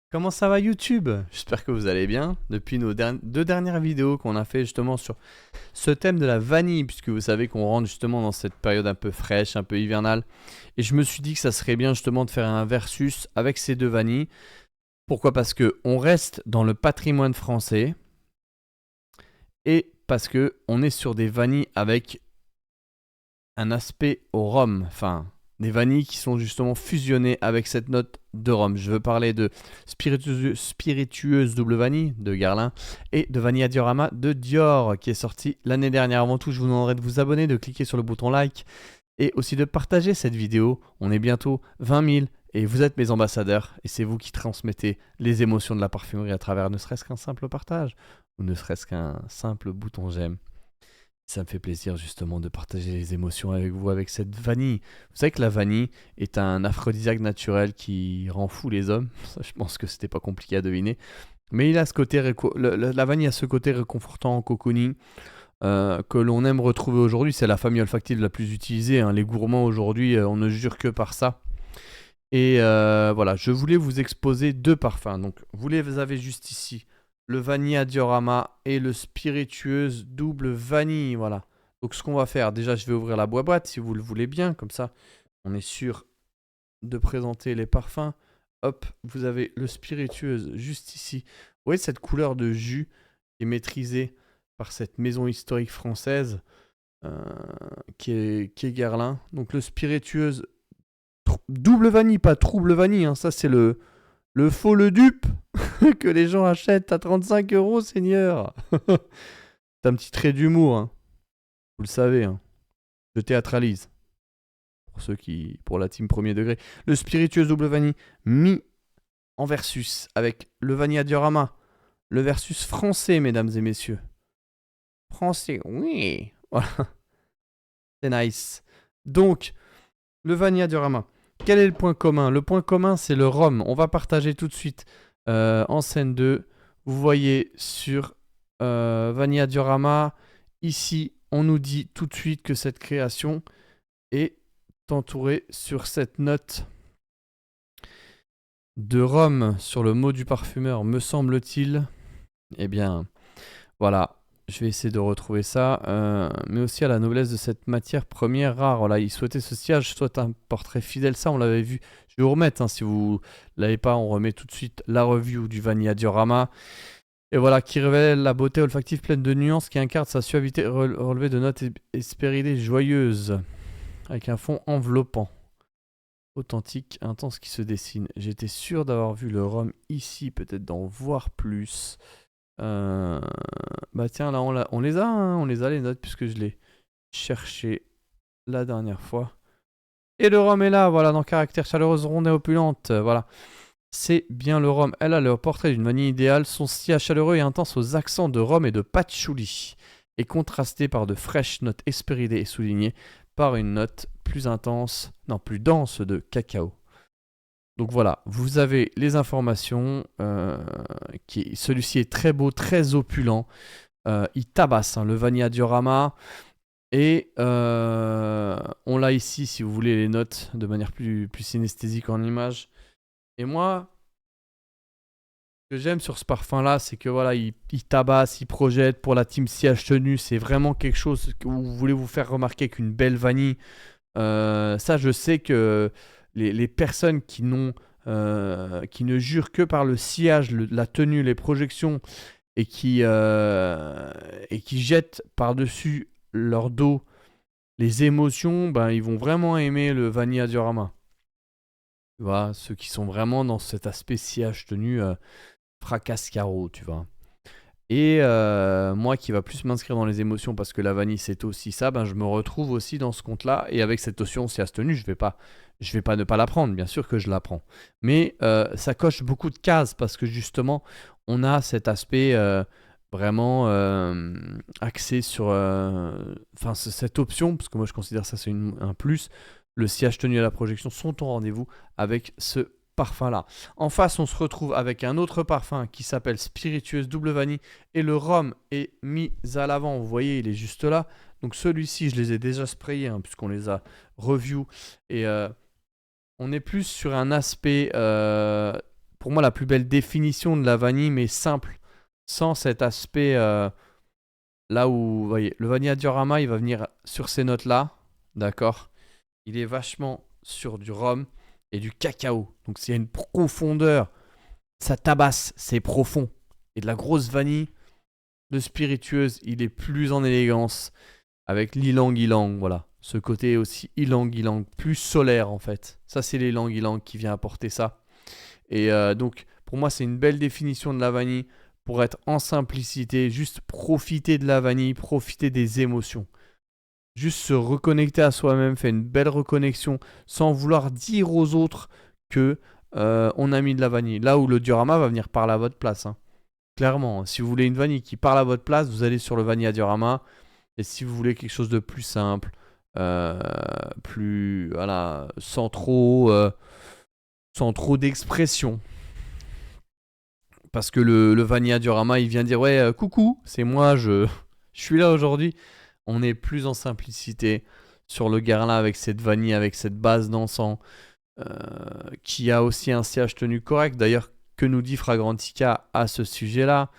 Comment ça va YouTube? J'espère que vous allez bien. Depuis nos deux dernières vidéos qu'on a fait justement sur ce thème de la vanille, puisque vous savez qu'on rentre justement dans cette période un peu fraîche, un peu hivernale. Et je me suis dit que ça serait bien justement de faire un versus avec ces deux vanilles. Pourquoi? Parce que on reste dans le patrimoine français et parce que on est sur des vanilles avec un aspect au rhum, enfin des vanilles qui sont justement fusionnées avec cette note de rhum. Je veux parler de spiritueuse double vanille de Guerlain et de Vanilla Diorama de Dior qui est sorti l'année dernière. Avant tout, je vous demanderai de vous abonner, de cliquer sur le bouton like et aussi de partager cette vidéo. On est bientôt 20 000 et vous êtes mes ambassadeurs et c'est vous qui transmettez les émotions de la parfumerie à travers ne serait-ce qu'un simple partage ou ne serait-ce qu'un simple bouton j'aime. Ça me fait plaisir justement de partager les émotions avec vous avec cette vanille. Vous savez que la vanille est un aphrodisiaque naturel qui rend fou les hommes. Ça, je pense que c'était pas compliqué à deviner. Mais il a ce côté la vanille a ce côté réconfortant, cocooning, que l'on aime retrouver aujourd'hui. C'est la famille olfactive la plus utilisée, hein. Les gourmands aujourd'hui, on ne jure que par ça. Et voilà, je voulais vous exposer deux parfums. Donc, vous les avez juste ici. Le Vanilla Diorama et le Spiritueuse double vanille. Voilà. Donc, ce qu'on va faire, déjà, je vais ouvrir la boîte si vous le voulez bien. Comme ça, on est sûr de présenter les parfums. Hop, vous avez le Spiritueuse juste ici. Vous voyez cette couleur de jus qui est maîtrisée par cette maison historique française euh, qui est Guerlain. Donc, le Spiritueuse double vanille, pas trouble vanille, hein. Ça c'est le faux, le dupe que les gens achètent à 35 euros, Seigneur. C'est un petit trait d'humour, hein. Vous le savez, hein. Je théâtralise. Pour ceux qui, pour la team premier degré. Le spiritueuse double vanille mis en versus avec le Vanilla Diorama. Le versus français, mesdames et messieurs. Français, oui. Voilà, c'est nice. Donc, le Vanilla Diorama. Quel est le point commun? Le point commun, c'est le rhum. On va partager tout de suite en scène 2. Vous voyez sur Vanilla Diorama, ici, on nous dit tout de suite que cette création est entourée sur cette note de rhum sur le mot du parfumeur, me semble-t-il. Eh bien, voilà. Je vais essayer de retrouver ça, mais aussi à la noblesse de cette matière première rare. Voilà, il souhaitait ce sillage, soit un portrait fidèle, ça on l'avait vu. Je vais vous remettre, hein, si vous l'avez pas, on remet tout de suite la review du Vanilla Diorama. Et voilà, qui révèle la beauté olfactive pleine de nuances, qui incarne sa suavité relevée de notes espéridées joyeuses, avec un fond enveloppant, authentique, intense qui se dessine. J'étais sûr d'avoir vu le rhum ici, peut-être d'en voir plus. Euh, Bah tiens, là on les a, hein, on les a les notes puisque je l'ai cherché la dernière fois. Et le rhum est là, voilà, dans caractère chaleureuse, ronde et opulente, voilà. C'est bien le rhum. Elle a le portrait d'une vanille idéale, son sillage chaleureux et intense aux accents de rhum et de patchouli, et contrasté par de fraîches notes espéridées et soulignées par une note plus intense, non plus dense de cacao. Donc voilà, vous avez les informations. Celui-ci est très beau, très opulent. Il tabasse, hein, le Vanilla Diorama. Et on l'a ici, si vous voulez, les notes de manière plus synesthésique en image. Et moi, ce que j'aime sur ce parfum-là, c'est que voilà, il tabasse, il projette pour la team siège tenue. C'est vraiment quelque chose où vous voulez vous faire remarquer qu'une belle vanille. Ça, je sais que les personnes qui ne jurent que par le sillage, la tenue, les projections, et qui jettent par-dessus leur dos les émotions, ben, ils vont vraiment aimer le Vanilla Diorama. Tu vois, ceux qui sont vraiment dans cet aspect sillage tenue fracasse carreau, tu vois. Et moi qui va plus m'inscrire dans les émotions parce que la vanille c'est aussi ça, ben je me retrouve aussi dans ce compte-là. Et avec cette notion sillage tenue, je vais pas ne pas la prendre, bien sûr que je la prends. Mais ça coche beaucoup de cases parce que justement, on a cet aspect vraiment axé sur cette option, parce que moi je considère ça c'est un plus. Le sillage tenu à la projection sont au rendez-vous avec ce parfum-là. En face, on se retrouve avec un autre parfum qui s'appelle Spiritueuse Double Vanille et le rhum est mis à l'avant. Vous voyez, il est juste là. Donc celui-ci, je les ai déjà sprayés, hein, puisqu'on les a review et on est plus sur un aspect pour moi la plus belle définition de la vanille, mais simple, sans cet aspect là où, vous voyez, le vanilla diorama, il va venir sur ces notes-là, d'accord? Il est vachement sur du rhum et du cacao. Donc s'il y a une profondeur, ça tabasse, c'est profond. Et de la grosse vanille, de spiritueuse, il est plus en élégance, avec l'ilang-ilang, voilà. Ce côté aussi ilang-ilang, plus solaire en fait. Ça, c'est l'ilang-ilang qui vient apporter ça. Et donc, pour moi, c'est une belle définition de la vanille pour être en simplicité, juste profiter de la vanille, profiter des émotions. Juste se reconnecter à soi-même, faire une belle reconnexion sans vouloir dire aux autres que on a mis de la vanille. Là où le diorama va venir parler à votre place, hein. Clairement, si vous voulez une vanille qui parle à votre place, vous allez sur le vanilla diorama. Et si vous voulez quelque chose de plus simple, plus voilà, sans trop d'expression. Parce que le vanilla diorama, il vient dire ouais, coucou, c'est moi, je suis là aujourd'hui. On est plus en simplicité sur le Guerlain avec cette vanille, avec cette base d'encens, qui a aussi un CH tenu correct. D'ailleurs, que nous dit Fragrantica à ce sujet-là?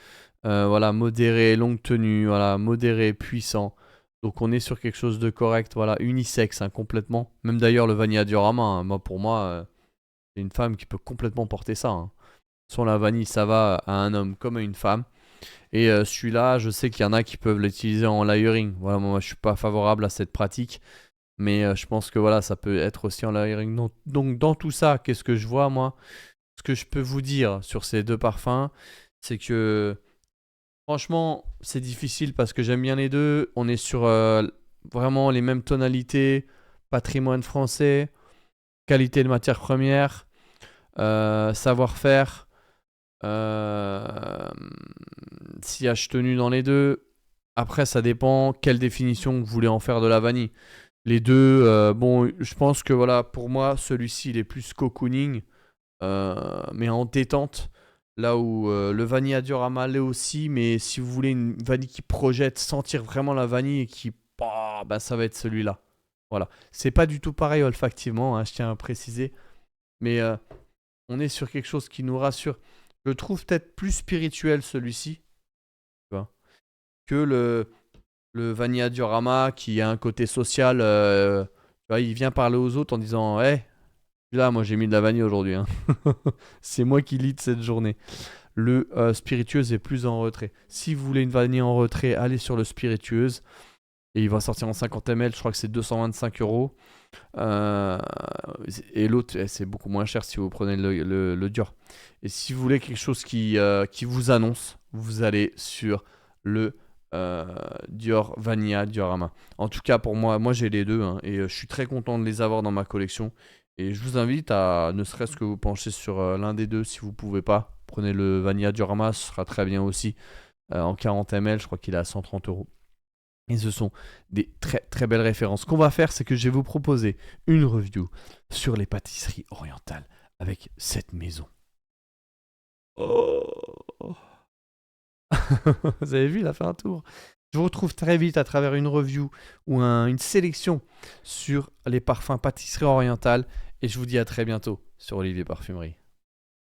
Voilà, modéré, longue tenue, voilà, modéré, puissant. Donc on est sur quelque chose de correct, voilà, unisexe, hein, complètement. Même d'ailleurs le vanilla diorama, hein, pour moi, c'est une femme qui peut complètement porter ça, hein. Sans la vanille, ça va à un homme comme à une femme. Et celui-là, je sais qu'il y en a qui peuvent l'utiliser en layering. Voilà, moi je suis pas favorable à cette pratique. Mais je pense que voilà, ça peut être aussi en layering. Donc dans tout ça, qu'est-ce que je vois moi? Ce que je peux vous dire sur ces deux parfums, c'est que franchement, c'est difficile parce que j'aime bien les deux. On est sur vraiment les mêmes tonalités, patrimoine français, qualité de matière première, savoir-faire, sillage tenu dans les deux. Après, ça dépend quelle définition vous voulez en faire de la vanille. Les deux, bon, je pense que voilà, pour moi, celui-ci, il est plus cocooning, mais en détente. Là où le vanilla diorama l'est aussi, mais si vous voulez une vanille qui projette, sentir vraiment la vanille et qui, bah, ça va être celui-là. Voilà. C'est pas du tout pareil olfactivement, hein, je tiens à préciser, mais on est sur quelque chose qui nous rassure. Je le trouve peut-être plus spirituel celui-ci, tu vois, que le vanilla diorama qui a un côté social. Tu vois, il vient parler aux autres en disant, hé, là, moi j'ai mis de la vanille aujourd'hui, hein. C'est moi qui lead cette journée. Le spiritueuse est plus en retrait. Si vous voulez une vanille en retrait, allez sur le spiritueuse. Et il va sortir en 50 ml, je crois que c'est 225 euros. Et l'autre, c'est beaucoup moins cher si vous prenez le Dior. Et si vous voulez quelque chose qui vous annonce, vous allez sur le Dior Vanilla Diorama. En tout cas, pour moi j'ai les deux, hein, et je suis très content de les avoir dans ma collection. Et je vous invite à, ne serait-ce que vous pencher sur l'un des deux si vous pouvez pas. Prenez le Vanilla Diorama, ce sera très bien aussi. En 40 ml, je crois qu'il est à 130 euros. Et ce sont des très très belles références. Ce qu'on va faire, c'est que je vais vous proposer une review sur les pâtisseries orientales avec cette maison. Oh. Vous avez vu, il a fait un tour. Je vous retrouve très vite à travers une review ou une sélection sur les parfums pâtisseries orientales. Et je vous dis à très bientôt sur Olivier Parfumerie.